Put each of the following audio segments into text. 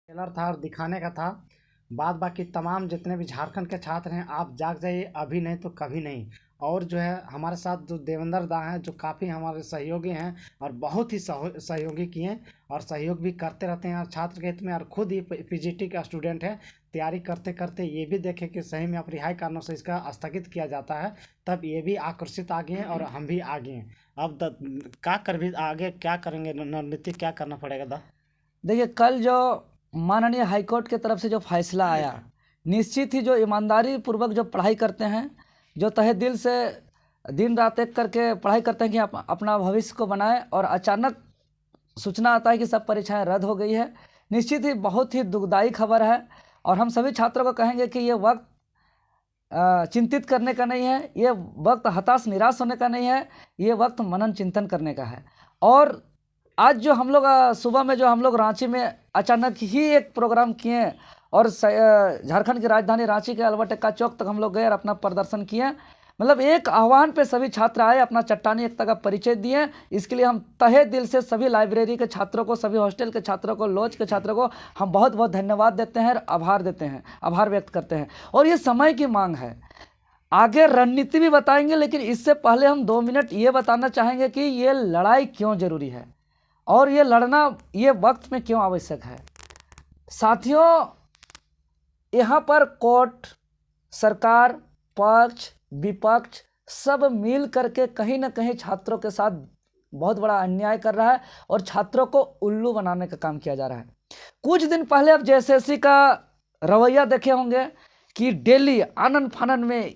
Trailer था और दिखाने का था। बाद बाकी तमाम जितने भी झारखंड के छात्र हैं, आप जाग जाइए, अभी नहीं तो कभी नहीं। और जो है हमारे साथ जो देवेंद्र दा हैं, जो काफ़ी हमारे सहयोगी हैं और बहुत ही सहयोगी किए हैं और सहयोग भी करते रहते हैं और छात्र के हित में, और खुद ही पीजीटी का स्टूडेंट है। तैयारी करते करते ये भी देखे कि सही में अपरिहार्य कारणों से इसका स्थगित किया जाता है, तब ये भी आकर्षित आ गए हैं और हम भी आ गए हैं। अब क्या कर भी आगे क्या करेंगे, रणनीति क्या करना पड़ेगा दा? देखिए, कल जो माननीय हाईकोर्ट की तरफ से जो फैसला आया, निश्चित ही जो ईमानदारी पूर्वक जो पढ़ाई करते हैं, जो तहे दिल से दिन रात एक करके पढ़ाई करते हैं कि अपना भविष्य को बनाएं, और अचानक सूचना आता है कि सब परीक्षाएं रद्द हो गई है, निश्चित ही बहुत ही दुखदायी खबर है। और हम सभी छात्रों को कहेंगे कि ये वक्त चिंतित करने का नहीं है, ये वक्त हताश निराश होने का नहीं है, ये वक्त मनन चिंतन करने का है। और आज जो हम लोग सुबह में जो हम लोग रांची में अचानक ही एक प्रोग्राम किए और झारखंड की राजधानी रांची के अलबा चौक तक हम लोग गए और अपना प्रदर्शन किए। मतलब एक आह्वान पे सभी छात्र आए, अपना चट्टानी एकता का परिचय दिए। इसके लिए हम तहे दिल से सभी लाइब्रेरी के छात्रों को, सभी हॉस्टल के छात्रों को, लॉज के छात्रों को हम बहुत बहुत धन्यवाद देते हैं और आभार देते हैं, आभार व्यक्त करते हैं। और ये समय की मांग है। आगे रणनीति भी बताएंगे, लेकिन इससे पहले हम 2 मिनट ये बताना चाहेंगे कि ये लड़ाई क्यों जरूरी है और ये लड़ना ये वक्त में क्यों आवश्यक है। साथियों, यहाँ पर कोर्ट, सरकार, पक्ष, विपक्ष सब मिल करके कहीं ना कहीं छात्रों के साथ बहुत बड़ा अन्याय कर रहा है और छात्रों को उल्लू बनाने का काम किया जा रहा है। कुछ दिन पहले आप जेएसएससी का रवैया देखे होंगे कि डेली आनन फानन में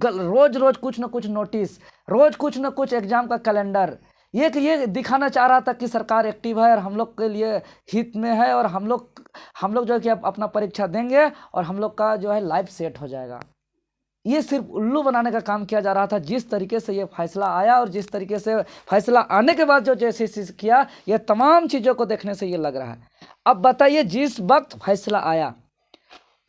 रोज रोज कुछ ना कुछ नोटिस, रोज कुछ ना कुछ एग्जाम का कैलेंडर, ये दिखाना चाह रहा था कि सरकार एक्टिव है और हम लोग के लिए हित में है और हम लोग जो है कि अपना परीक्षा देंगे और हम लोग का जो है लाइफ सेट हो जाएगा। ये सिर्फ उल्लू बनाने का काम किया जा रहा था। जिस तरीके से ये फैसला आया और जिस तरीके से फैसला आने के बाद जो जैसे किया, ये तमाम चीज़ों को देखने से ये लग रहा है। अब बताइए, जिस वक्त फैसला आया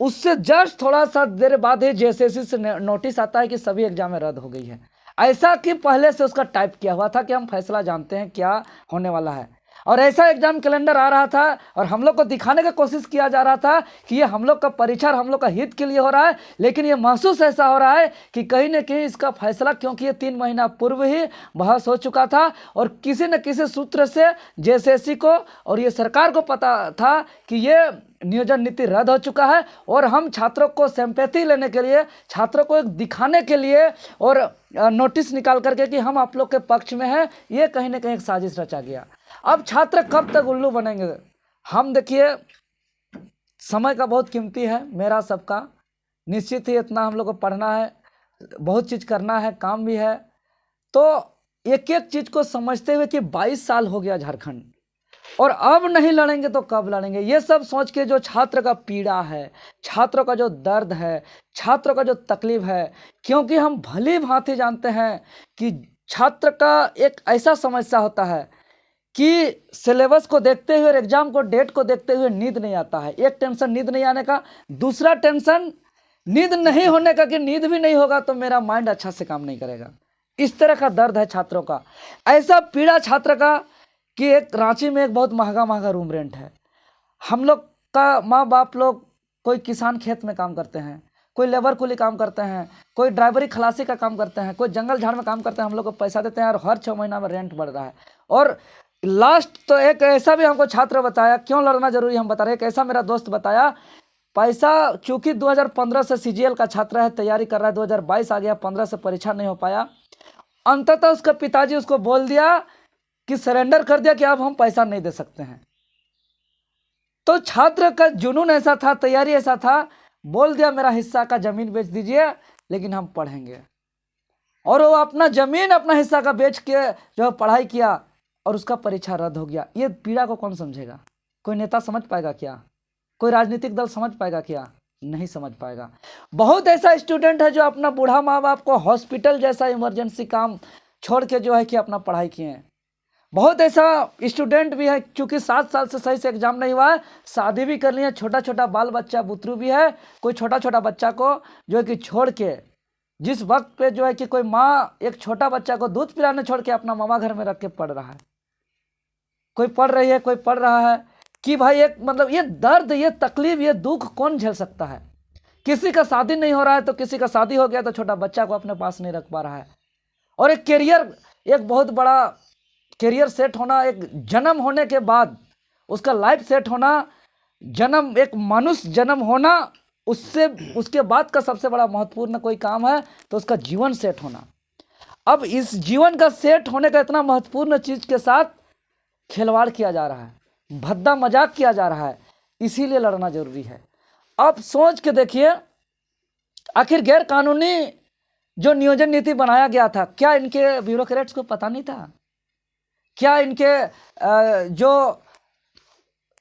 उससे जस्ट थोड़ा सा देर बाद ही जेएसएससी से नोटिस आता है कि सभी एग्जामें रद्द हो गई है। ऐसा कि पहले से उसका टाइप किया हुआ था कि हम फैसला जानते हैं क्या होने वाला है, और ऐसा एग्जाम कैलेंडर आ रहा था और हम लोग को दिखाने की कोशिश किया जा रहा था कि ये हम लोग का परीक्षा और हम लोग का हित के लिए हो रहा है। लेकिन ये महसूस ऐसा हो रहा है कि कहीं न कहीं इसका फैसला, क्योंकि ये 3 महीना पूर्व ही बहस हो चुका था और किसी न किसी सूत्र से जेएसएससी को और ये सरकार को पता था कि ये नियोजन नीति रद्द हो चुका है। और हम छात्रों को सिंपैथी लेने के लिए, छात्रों को एक दिखाने के लिए और नोटिस निकाल करके कि हम आप लोग के पक्ष में हैं, ये कहीं ना कहीं एक साजिश रचा गया। अब छात्र कब तक उल्लू बनेंगे? हम देखिए, समय का बहुत कीमती है, मेरा सबका। निश्चित ही इतना हम लोग को पढ़ना है, बहुत चीज़ करना है, काम भी है। तो एक एक चीज़ को समझते हुए कि 22 साल हो गया झारखंड और अब नहीं लड़ेंगे तो कब लड़ेंगे, ये सब सोच के जो छात्र का पीड़ा है, छात्रों का जो दर्द है, छात्रों का जो तकलीफ है, क्योंकि हम भली भांति जानते हैं कि छात्र का एक ऐसा समस्या होता है कि सिलेबस को देखते हुए और एग्जाम को डेट को देखते हुए नींद नहीं आता है। एक टेंशन नींद नहीं आने का, दूसरा टेंशन नींद नहीं होने का कि नींद भी नहीं होगा तो मेरा माइंड अच्छा से काम नहीं करेगा। इस तरह का दर्द है छात्रों का। ऐसा पीड़ा छात्र का कि एक रांची में एक बहुत महंगा रूम रेंट है। हम लोग का माँ बाप लोग, कोई किसान खेत में काम करते हैं, कोई लेबर कुली काम करते हैं, कोई ड्राइवरी खलासी का काम करते हैं, कोई जंगल झाड़ में काम करते हैं, हम लोग को पैसा देते हैं और हर 6 महीना में रेंट बढ़ रहा है। और लास्ट तो एक ऐसा भी हमको छात्र बताया, क्यों लड़ना जरूरी हम बता रहे हैं, एक ऐसा मेरा दोस्त बताया, पैसा चूंकि 2015 से सीजीएल का छात्र है, तैयारी कर रहा है, 2022 आ गया, 15 से परीक्षा नहीं हो पाया। अंततः उसका पिताजी उसको बोल दिया कि सरेंडर कर दिया कि अब हम पैसा नहीं दे सकते हैं। तो छात्र का जुनून ऐसा था, तैयारी ऐसा था, बोल दिया मेरा हिस्सा का जमीन बेच दीजिए लेकिन हम पढ़ेंगे। और वो अपना जमीन, अपना हिस्सा का बेच के जो पढ़ाई किया और उसका परीक्षा रद्द हो गया। ये पीड़ा को कौन समझेगा? कोई नेता समझ पाएगा क्या? कोई राजनीतिक दल समझ पाएगा क्या? नहीं समझ पाएगा। बहुत ऐसा स्टूडेंट है जो अपना बूढ़ा माँ बाप को हॉस्पिटल जैसा इमरजेंसी काम छोड़ के जो है कि अपना पढ़ाई किए हैं। बहुत ऐसा स्टूडेंट भी है, क्योंकि 7 साल से सही से एग्जाम नहीं हुआ है, शादी भी कर लिया, छोटा छोटा बाल बच्चा बुतरू भी है। कोई छोटा छोटा बच्चा को जो है कि छोड़ के, जिस वक्त पे जो है कि कोई माँ एक छोटा बच्चा को दूध पिलाने छोड़ के अपना मामा घर में रख के पढ़ रहा है, कोई पढ़ रही है, कोई पढ़ रहा है। कि भाई एक मतलब ये दर्द, ये तकलीफ, ये दुख कौन झेल सकता है। किसी का शादी नहीं हो रहा है तो किसी का शादी हो गया तो छोटा बच्चा को अपने पास नहीं रख पा रहा है। और एक करियर, एक बहुत बड़ा करियर सेट होना, एक जन्म होने के बाद उसका लाइफ सेट होना, जन्म, एक मनुष्य जन्म होना, उससे उसके बाद का सबसे बड़ा महत्वपूर्ण कोई काम है तो उसका जीवन सेट होना। अब इस जीवन का सेट होने का इतना महत्वपूर्ण चीज के साथ खिलवाड़ किया जा रहा है, भद्दा मजाक किया जा रहा है, इसीलिए लड़ना जरूरी है। अब सोच के देखिए, आखिर गैर कानूनी जो नियोजन नीति बनाया गया था, क्या इनके ब्यूरोक्रेट्स को पता नहीं था? क्या इनके जो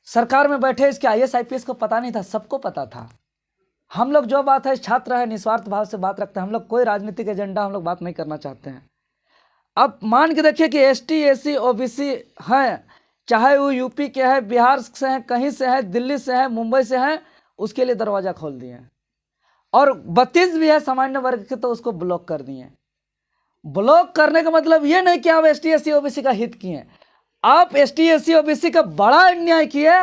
सरकार में बैठे इसके IAS IPS को पता नहीं था? सबको पता था। हम लोग जो बात है, छात्र है, निस्वार्थ भाव से बात रखते हैं, हम लोग कोई राजनीतिक एजेंडा हम लोग बात नहीं करना चाहते हैं। अब मान के देखिए कि ST SC OBC हैं, चाहे वो यूपी के हैं, बिहार से हैं, कहीं से हैं, दिल्ली से हैं, मुंबई से हैं, उसके लिए दरवाजा खोल दिए। और 32 भी है सामान्य वर्ग के तो उसको ब्लॉक कर दिए। ब्लॉक करने का मतलब ये नहीं कि आप ST SC OBC का हित किए, आप ST SC OBC का बड़ा अन्याय किए।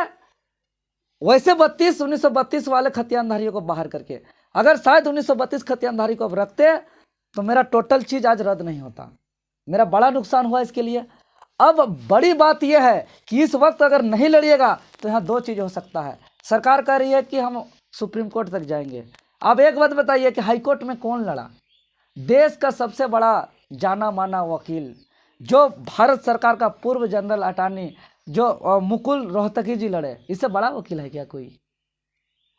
वैसे 1932 वाले खतियानधारियों को बाहर करके, अगर शायद 1932 खतियानधारी को अब रखते तो मेरा टोटल चीज आज रद्द नहीं होता। मेरा बड़ा नुकसान हुआ इसके लिए। अब बड़ी बात यह है कि इस वक्त अगर नहीं लड़िएगा तो यहाँ दो चीज हो सकता है। सरकार कह रही है कि हम सुप्रीम कोर्ट तक जाएंगे। अब एक बात बताइए कि हाई कोर्ट में कौन लड़ा? देश का सबसे बड़ा जाना माना वकील, जो भारत सरकार का पूर्व जनरल अटॉर्नी जो मुकुल रोहतगी जी लड़े, इससे बड़ा वकील है क्या कोई?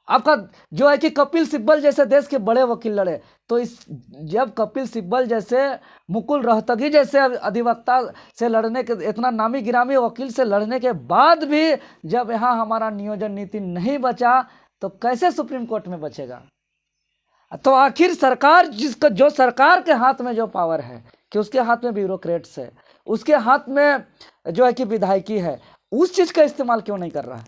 आपका जो है कि कपिल सिब्बल जैसे देश के बड़े वकील लड़े, तो इस जब कपिल सिब्बल जैसे, मुकुल रोहतगी जैसे अधिवक्ता से लड़ने के, इतना नामी गिरामी वकील से लड़ने के बाद भी जब यहाँ हमारा नियोजन नीति नहीं बचा तो कैसे सुप्रीम कोर्ट में बचेगा? तो आखिर सरकार, जिसका जो सरकार के हाथ में जो पावर है कि उसके हाथ में ब्यूरोक्रेट्स है, उसके हाथ में जो है कि विधायकी है, उस चीज का इस्तेमाल क्यों नहीं कर रहा है?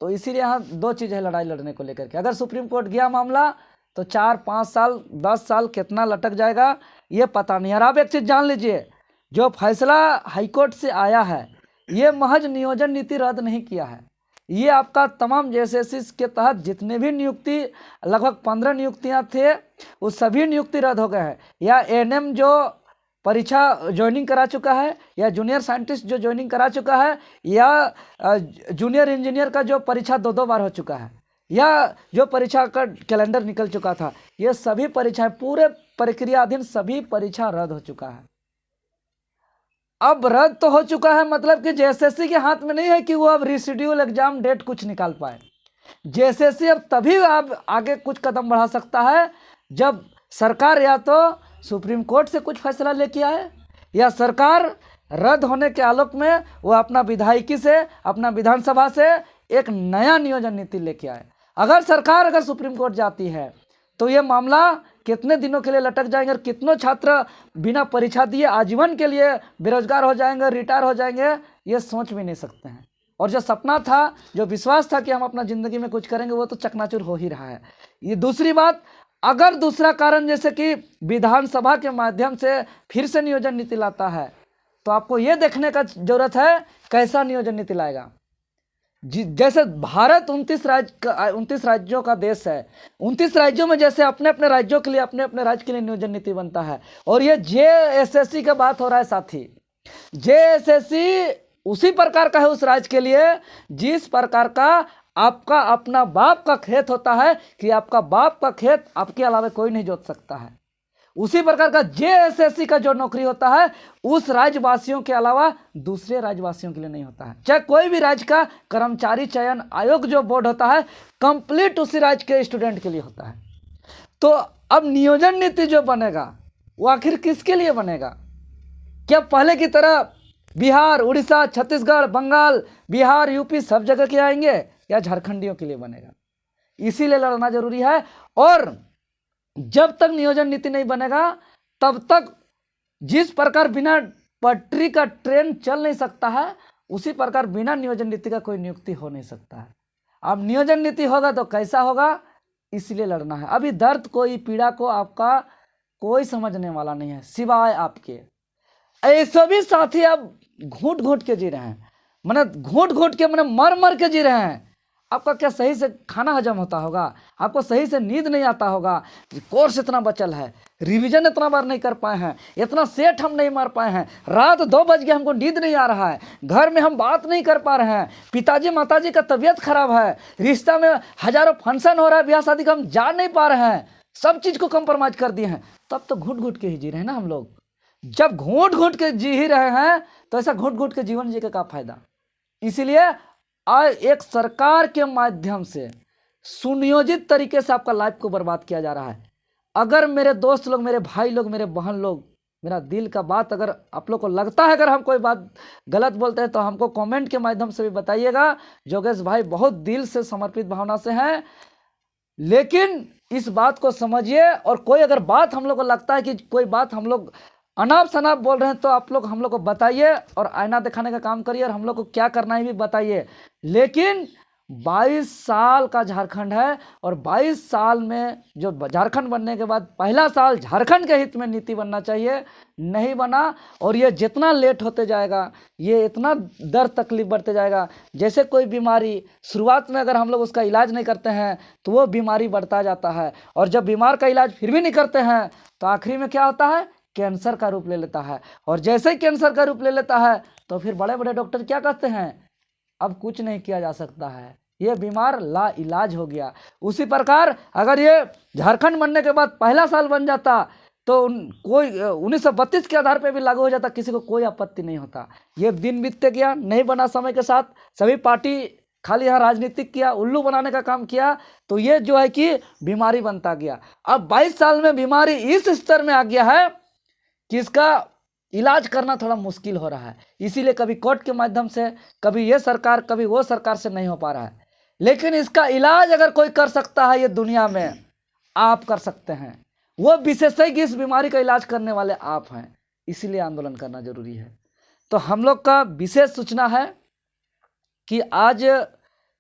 तो इसीलिए यहाँ दो चीज है लड़ाई लड़ने को लेकर के। अगर सुप्रीम कोर्ट गया मामला तो 4-5 साल 10 साल कितना लटक जाएगा ये पता नहीं। और आप एक चीज जान लीजिए, जो फैसला हाईकोर्ट से आया है ये महज नियोजन नीति रद्द नहीं किया है, ये आपका तमाम JSSC के तहत जितने भी नियुक्ति, लगभग 15 नियुक्तियां थे, वो सभी नियुक्ति रद्द हो गए हैं। या ANM जो परीक्षा ज्वाइनिंग करा चुका है, या जूनियर साइंटिस्ट जो ज्वाइनिंग करा चुका है, या जूनियर इंजीनियर का जो परीक्षा 2-2 बार हो चुका है, या जो परीक्षा का कैलेंडर निकल चुका था, ये सभी परीक्षाएं पूरे प्रक्रियाधीन सभी परीक्षा रद्द हो चुका है। अब रद्द तो हो चुका है, मतलब कि JSSC के हाथ में नहीं है कि वो अब रिशिड्यूल एग्जाम डेट कुछ निकाल पाए। JSSC अब तभी आप आगे कुछ कदम बढ़ा सकता है जब सरकार या तो सुप्रीम कोर्ट से कुछ फैसला लेके आए, या सरकार रद्द होने के आलोक में वो अपना विधायकी से, अपना विधानसभा से एक नया नियोजन नीति लेके आए। अगर सुप्रीम कोर्ट जाती है तो ये मामला कितने दिनों के लिए लटक जाएंगे और कितनों छात्र बिना परीक्षा दिए आजीवन के लिए बेरोजगार हो जाएंगे, रिटायर हो जाएंगे, ये सोच भी नहीं सकते हैं। और जो सपना था, जो विश्वास था कि हम अपना जिंदगी में कुछ करेंगे, वो तो चकनाचूर हो ही रहा है। ये दूसरी बात, अगर दूसरा कारण जैसे कि विधानसभा के माध्यम से फिर से नियोजन नीति लाता है तो आपको ये देखने का जरूरत है कैसा नियोजन नीति लाएगा। जैसे भारत 29 राज्यों का देश है, 29 राज्यों में जैसे अपने अपने राज्यों के लिए, अपने अपने राज्य के लिए नियोजन नीति बनता है। और ये JSSC का बात हो रहा है साथी, JSSC उसी प्रकार का है उस राज्य के लिए जिस प्रकार का आपका अपना बाप का खेत होता है कि आपका बाप का खेत आपके अलावा कोई नहीं जोत सकता है। उसी प्रकार का JSSC का जो नौकरी होता है उस राज्यवासियों के अलावा दूसरे राज्यवासियों के लिए नहीं होता है। चाहे कोई भी राज्य का कर्मचारी चयन आयोग जो बोर्ड होता है कंप्लीट उसी राज्य के स्टूडेंट के लिए होता है। तो अब नियोजन नीति जो बनेगा वो आखिर किसके लिए बनेगा? क्या पहले की तरह बिहार, उड़ीसा, छत्तीसगढ़, बंगाल, बिहार, यूपी सब जगह के आएंगे, या झारखंडियों के लिए बनेगा? इसीलिए लड़ना जरूरी है। और जब तक नियोजन नीति नहीं बनेगा तब तक जिस प्रकार बिना पटरी का ट्रेन चल नहीं सकता है, उसी प्रकार बिना नियोजन नीति का कोई नियुक्ति हो नहीं सकता है। अब नियोजन नीति होगा तो कैसा होगा, इसलिए लड़ना है। अभी दर्द कोई, पीड़ा को आपका कोई समझने वाला नहीं है सिवाय आपके। ऐसे भी साथी अब घूट घूट के जी रहे हैं, मैंने घोट घोट के मैंने मर मर के जी रहे हैं। आपका क्या सही से खाना हजम होता होगा? आपको सही से नींद नहीं आता होगा? कोर्स इतना बचल है, रिवीजन इतना बार नहीं कर पाए हैं, इतना सेट हम नहीं मार पाए हैं, रात 2 बज गए हमको नींद नहीं आ रहा है, घर में हम बात नहीं कर पा रहे हैं, पिताजी माताजी का तबीयत खराब है, रिश्ता में हजारों फंक्शन हो रहा है, ब्याह शादी का हम जा नहीं पा रहे हैं, सब चीज़ को कंप्रोमाइज कर दिए हैं। तब तो घुट घुट के ही जी रहे हैं ना हम लोग। जब घूट घूट के जी ही रहे हैं तो ऐसा घुट घुट के जीवन जी के क्या फायदा? इसीलिए आज एक सरकार के माध्यम से सुनियोजित तरीके से आपका लाइफ को बर्बाद किया जा रहा है। अगर मेरे दोस्त लोग, मेरे भाई लोग, मेरे बहन लोग, मेरा दिल का बात अगर आप लोग को लगता है, अगर हम कोई बात गलत बोलते हैं तो हमको कमेंट के माध्यम से भी बताइएगा। योगेश भाई बहुत दिल से समर्पित भावना से हैं, लेकिन इस बात को समझिए। और कोई अगर बात हम लोग को लगता है कि कोई बात हम लोग अनाप शनाप बोल रहे हैं तो आप लोग हम लोग को बताइए और आईना दिखाने का काम करिए और हम लोग को क्या करना है भी बताइए। लेकिन 22 साल का झारखंड है और 22 साल में जो झारखंड बनने के बाद पहला साल झारखंड के हित में नीति बनना चाहिए, नहीं बना। और ये जितना लेट होते जाएगा ये इतना दर्द तकलीफ बढ़ते जाएगा। जैसे कोई बीमारी शुरुआत में अगर हम लोग उसका इलाज नहीं करते हैं तो वो बीमारी बढ़ता जाता है, और जब बीमार का इलाज फिर भी नहीं करते हैं तो आखिरी में क्या होता है? कैंसर का रूप ले लेता है। और जैसे ही कैंसर का रूप ले लेता है तो फिर बड़े बड़े डॉक्टर क्या कहते हैं? अब कुछ नहीं किया जा सकता है, ये बीमार ला इलाज हो गया। उसी प्रकार अगर ये झारखंड बनने के बाद पहला साल बन जाता तो कोई 1932 के आधार पे भी लागू हो जाता, किसी को कोई आपत्ति नहीं होता। ये दिन बीतते गया, नहीं बना समय के साथ, सभी पार्टी खाली यहाँ राजनीतिक किया, उल्लू बनाने का काम किया, तो ये जो है कि बीमारी बनता गया। अब 22 साल में बीमारी इस स्तर में आ गया है कि इसका इलाज करना थोड़ा मुश्किल हो रहा है। इसीलिए कभी कोर्ट के माध्यम से, कभी ये सरकार, कभी वो सरकार से नहीं हो पा रहा है। लेकिन इसका इलाज अगर कोई कर सकता है ये दुनिया में, आप कर सकते हैं। वो विशेषज्ञ इस बीमारी का इलाज करने वाले आप हैं। इसीलिए आंदोलन करना जरूरी है। तो हम लोग का विशेष सूचना है कि आज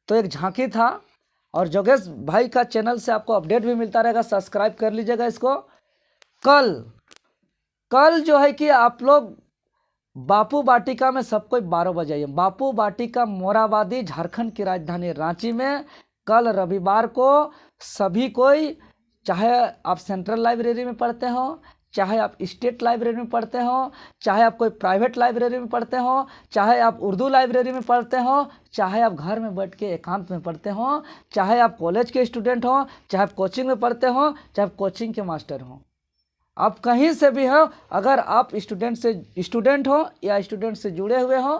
तो एक झांकी था, और योगेश भाई का चैनल से आपको अपडेट भी मिलता रहेगा, सब्सक्राइब कर लीजिएगा इसको। कल जो है कि आप लोग बापू वाटिका में सब कोई 12 बजे आइए। बापू वाटिका मोराबादी, झारखंड की राजधानी रांची में कल रविवार को सभी कोई, चाहे आप सेंट्रल लाइब्रेरी में पढ़ते हो, चाहे आप स्टेट लाइब्रेरी में पढ़ते हो, चाहे आप कोई प्राइवेट लाइब्रेरी में पढ़ते हो, चाहे आप उर्दू लाइब्रेरी में पढ़ते हो, चाहे आप घर में बैठ के एकांत में पढ़ते हो, चाहे आप कॉलेज के स्टूडेंट हो, चाहे आप कोचिंग में पढ़ते हो, चाहे आप कोचिंग के मास्टर हो, आप कहीं से भी हो, अगर आप स्टूडेंट हो या स्टूडेंट से जुड़े हुए हो,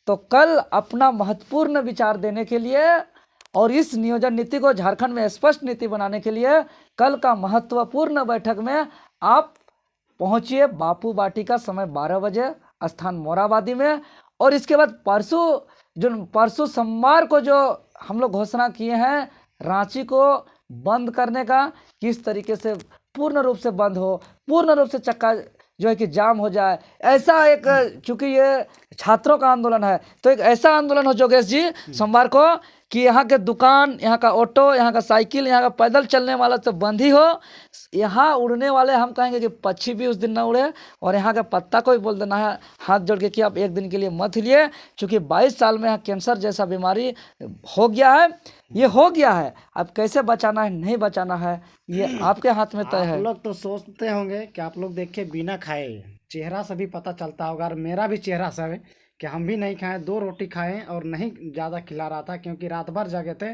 तो कल अपना महत्वपूर्ण विचार देने के लिए और इस नियोजन नीति को झारखंड में स्पष्ट नीति बनाने के लिए कल का महत्वपूर्ण बैठक में आप पहुंचिए बापू वाटिका, समय 12 बजे, स्थान मोराबादी में। और इसके बाद परसों सोमवार को जो हम लोग घोषणा किए हैं रांची को बंद करने का, किस तरीके से पूर्ण रूप से बंद हो, पूर्ण रूप से चक्का जो है कि जाम हो जाए, ऐसा एक, चूंकि ये छात्रों का आंदोलन है तो एक ऐसा आंदोलन हो योगेश जी सोमवार को कि यहाँ के दुकान, यहाँ का ऑटो, यहाँ का साइकिल, यहाँ का पैदल चलने वाला तो बंद ही हो। यहाँ उड़ने वाले हम कहेंगे कि पक्षी भी उस दिन ना उड़े, और यहाँ का पत्ता को भी बोल देना है हाथ जोड़ के कि आप एक दिन के लिए मत हिलिए, क्योंकि 22 साल में यहाँ कैंसर जैसा बीमारी हो गया है। ये हो गया है, अब कैसे बचाना है, नहीं बचाना है, ये आपके हाथ में तय है। आप लोग तो सोचते होंगे कि आप लोग देखिए बिना खाए चेहरा से भी पता चलता होगा, और मेरा भी चेहरा सब है कि हम भी नहीं खाएं, 2 रोटी खाएं और नहीं ज़्यादा खिला रहा था, क्योंकि रात भर जगे थे।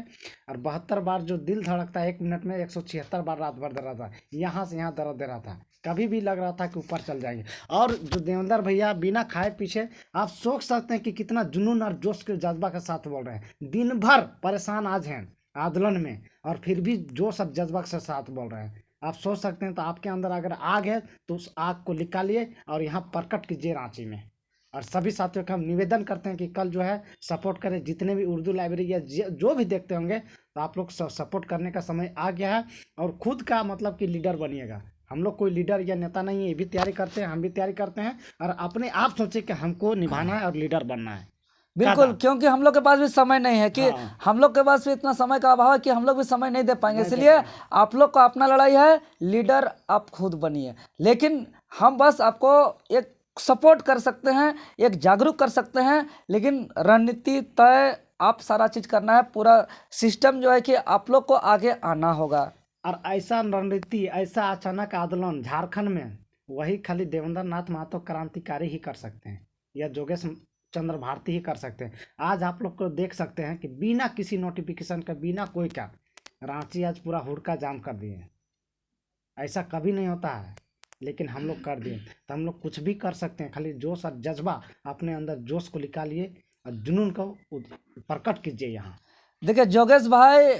और 72 बार जो दिल धड़कता है 1 मिनट में, 176 बार रात भर दर्द रहा था, यहाँ से यहाँ दर्द दे रहा था, कभी भी लग रहा था कि ऊपर चल जाएंगे। और जो देवेंद्र भैया बिना खाए पीछे, आप सोच सकते हैं कि कितना जुनून और जोश के जज्बा के साथ बोल रहे हैं। दिन भर परेशान आज हैं आंदोलन में, और फिर भी जोश और जज्बा के साथ बोल रहे हैं। आप सोच सकते हैं, तो आपके अंदर अगर आग है तो उस आग को निकालिए और यहाँ प्रकट कीजिए रांची में। और सभी साथियों का हम निवेदन करते हैं कि कल जो है सपोर्ट करें, जितने भी उर्दू लाइब्रेरी या जो भी देखते होंगे, तो आप लोग सपोर्ट करने का समय आ गया है। और खुद का मतलब कि लीडर बनिएगा। हम लोग कोई लीडर या नेता नहीं है, ये भी तैयारी करते हैं, हम भी तैयारी करते हैं। और अपने आप सोचे कि हमको निभाना है और लीडर बनना है। बिल्कुल, क्योंकि हम लोग के पास भी समय नहीं है कि हम लोग के पास भी इतना समय का अभाव है कि हम लोग भी समय नहीं दे पाएंगे। इसलिए आप लोग का अपना लड़ाई है, लीडर आप खुद बनिए। लेकिन हम बस आपको एक सपोर्ट कर सकते हैं, एक जागरूक कर सकते हैं, लेकिन रणनीति तय आप सारा चीज़ करना है, पूरा सिस्टम जो है कि आप लोग को आगे आना होगा। और ऐसा रणनीति, ऐसा अचानक आंदोलन झारखंड में वही खाली देवेंद्र नाथ महतो क्रांतिकारी ही कर सकते हैं, या जोगेश चंद्र भारती ही कर सकते हैं। आज आप लोग को देख सकते हैं कि बिना किसी नोटिफिकेशन का, बिना कोई का, रांची आज पूरा हुड़का जाम कर दिए। ऐसा कभी नहीं होता है, लेकिन हम लोग कर दिए। तो हम लोग कुछ भी कर सकते हैं, खाली जोश और जज्बा अपने अंदर, जोश को निकालिए और जुनून को प्रकट कीजिए। यहाँ देखिए जोगेश भाई,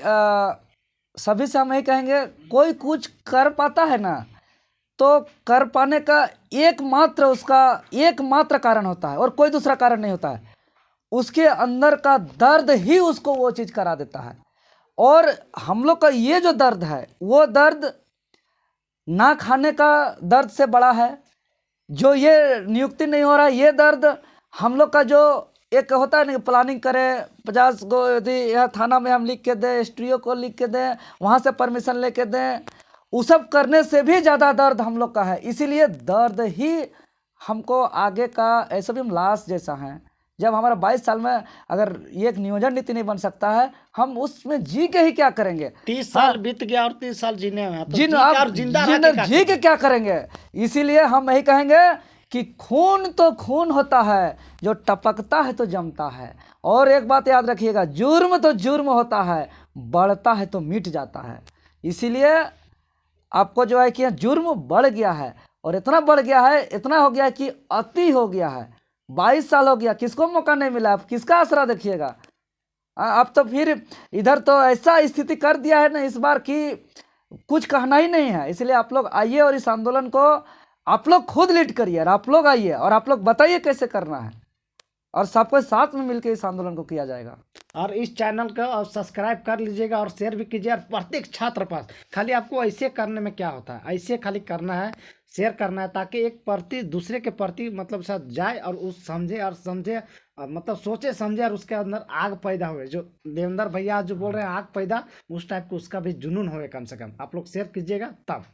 सभी से हम यही कहेंगे, कोई कुछ कर पाता है ना, तो कर पाने का एकमात्र कारण होता है और कोई दूसरा कारण नहीं होता है। उसके अंदर का दर्द ही उसको वो चीज़ करा देता है। और हम लोग का ये जो दर्द है, वो दर्द ना खाने का दर्द से बड़ा है। जो ये नियुक्ति नहीं हो रहा है, ये दर्द हम लोग का जो एक होता है ना, प्लानिंग करें 50 को, यदि यह थाना में हम लिख के दें, एसटीओ को लिख के दें, वहाँ से परमिशन लेके दें, वो सब करने से भी ज़्यादा दर्द हम लोग का है। इसीलिए दर्द ही हमको आगे का, ऐसा भी हम लाश जैसा हैं। जब हमारा 22 साल में अगर ये एक नियोजन नीति नहीं बन सकता है, हम उसमें जी के ही क्या करेंगे? 30 साल बीत गया और 30 साल जीने में, तो जी के क्या करेंगे? इसीलिए हम यही कहेंगे कि खून तो खून होता है, जो टपकता है तो जमता है। और एक बात याद रखिएगा, जुर्म तो जुर्म होता है, बढ़ता है तो मिट जाता है। इसीलिए आपको जो है कि जुर्म बढ़ गया है, और इतना बढ़ गया है, इतना हो गया है कि अति हो गया है। 22 साल हो गया, किसको मौका नहीं मिला, आप किसका आसरा देखिएगा? अब तो फिर इधर तो ऐसा स्थिति कर दिया है ना इस बार कि कुछ कहना ही नहीं है। इसलिए आप लोग आइए और इस आंदोलन को आप लोग खुद लीड करिए, और आप लोग आइए और आप लोग बताइए कैसे करना है, और सबको साथ में मिलकर इस आंदोलन को किया जाएगा। और इस चैनल को सब्सक्राइब कर लीजिएगा और शेयर भी कीजिए। और प्रत्येक छात्र पास खाली आपको ऐसे करने में क्या होता है, ऐसे खाली करना है, शेयर करना है, ताकि एक प्रति दूसरे के प्रति मतलब साथ जाए और उस समझे मतलब सोचे समझे, और उसके अंदर आग पैदा हुए। जो देवेंद्र भैया जो बोल रहे हैं आग पैदा, उस टाइप को उसका भी जुनून होए। कम से कम आप लोग शेयर कीजिएगा तब।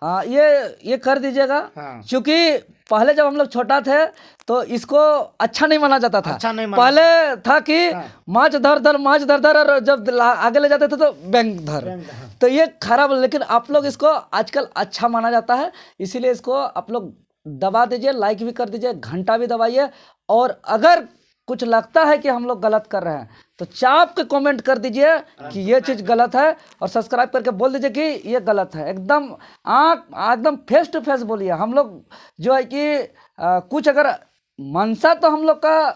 हाँ, ये कर दीजिएगा। हाँ। क्योंकि पहले जब हम लोग छोटा थे तो इसको अच्छा नहीं माना जाता था। अच्छा नहीं माना। पहले था कि हाँ। माछ धर धर, और जब आगे ले जाते थे तो बैंक धर। हाँ। तो ये खराब, लेकिन आप लोग इसको आजकल अच्छा माना जाता है। इसीलिए इसको आप लोग दबा दीजिए, लाइक भी कर दीजिए, घंटा भी दबाइए। और अगर कुछ लगता है कि हम लोग गलत कर रहे हैं तो चाप के कमेंट कर दीजिए कि ये चीज़ गलत है, और सब्सक्राइब करके बोल दीजिए कि ये गलत है। एकदम फेस टू फेस बोलिए। हम लोग जो है कि कुछ अगर मनसा तो हम लोग का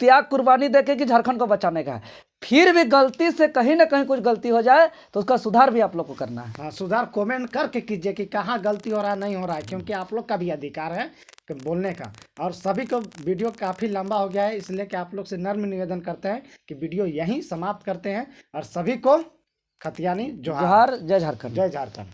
त्याग कुर्बानी देके कि झारखंड को बचाने का है, फिर भी गलती से कहीं ना कहीं कुछ गलती हो जाए तो उसका सुधार भी आप लोग को करना है। हाँ, सुधार कमेंट करके कीजिए कि कहाँ गलती हो रहा है, नहीं हो रहा है, क्योंकि आप लोग का भी अधिकार है कि बोलने का। और सभी को वीडियो काफ़ी लंबा हो गया है, इसलिए कि आप लोग से नर्म निवेदन करते हैं कि वीडियो यहीं समाप्त करते हैं। और सभी को खतियानी जोहार। जय झारखंड। जय झारखंड।